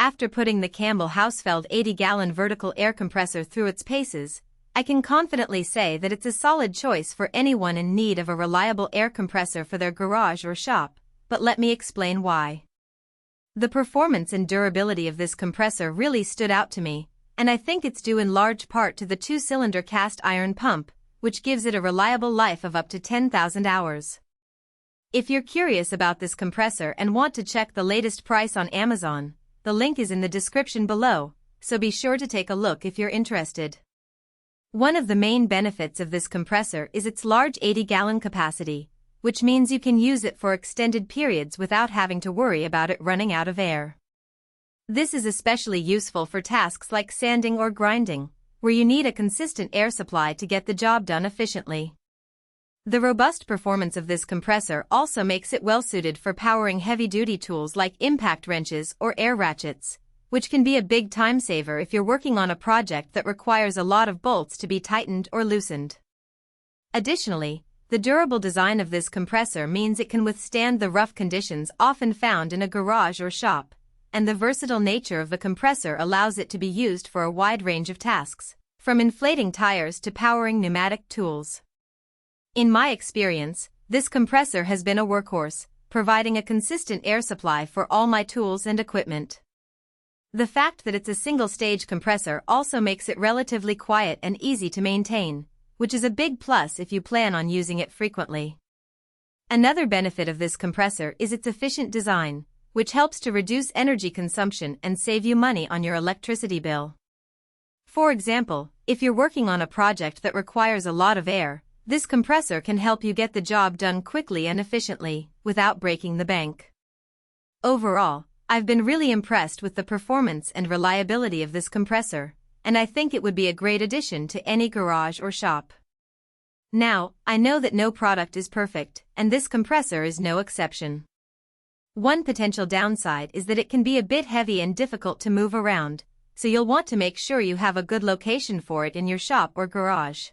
After putting the Campbell HAUSFELD 80-gallon vertical air compressor through its paces, I can confidently say that it's a solid choice for anyone in need of a reliable air compressor for their garage or shop, but let me explain why. The performance and durability of this compressor really stood out to me, and I think it's due in large part to the 2-cylinder cast iron pump, which gives it a reliable life of up to 10,000 hours. If you're curious about this compressor and want to check the latest price on Amazon, the link is in the description below, so be sure to take a look if you're interested. One of the main benefits of this compressor is its large 80-gallon capacity, which means you can use it for extended periods without having to worry about it running out of air. This is especially useful for tasks like sanding or grinding, where you need a consistent air supply to get the job done efficiently. The robust performance of this compressor also makes it well-suited for powering heavy-duty tools like impact wrenches or air ratchets, which can be a big time saver if you're working on a project that requires a lot of bolts to be tightened or loosened. Additionally, the durable design of this compressor means it can withstand the rough conditions often found in a garage or shop, and the versatile nature of the compressor allows it to be used for a wide range of tasks, from inflating tires to powering pneumatic tools. In my experience, this compressor has been a workhorse, providing a consistent air supply for all my tools and equipment. The fact that it's a single-stage compressor also makes it relatively quiet and easy to maintain, which is a big plus if you plan on using it frequently. Another benefit of this compressor is its efficient design, which helps to reduce energy consumption and save you money on your electricity bill. For example, if you're working on a project that requires a lot of air, this compressor can help you get the job done quickly and efficiently, without breaking the bank. Overall, I've been really impressed with the performance and reliability of this compressor, and I think it would be a great addition to any garage or shop. Now, I know that no product is perfect, and this compressor is no exception. One potential downside is that it can be a bit heavy and difficult to move around, so you'll want to make sure you have a good location for it in your shop or garage.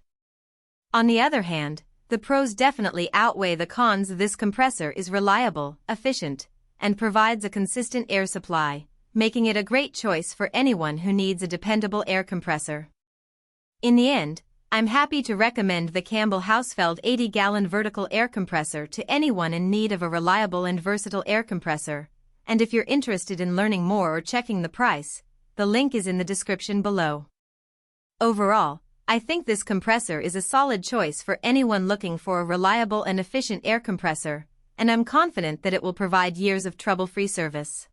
On the other hand, the pros definitely outweigh the cons. This compressor is reliable, efficient, and provides a consistent air supply, making it a great choice for anyone who needs a dependable air compressor. In the end, I'm happy to recommend the Campbell HAUSFELD 80-gallon vertical air compressor to anyone in need of a reliable and versatile air compressor, and if you're interested in learning more or checking the price, the link is in the description below. Overall, I think this compressor is a solid choice for anyone looking for a reliable and efficient air compressor, and I'm confident that it will provide years of trouble-free service.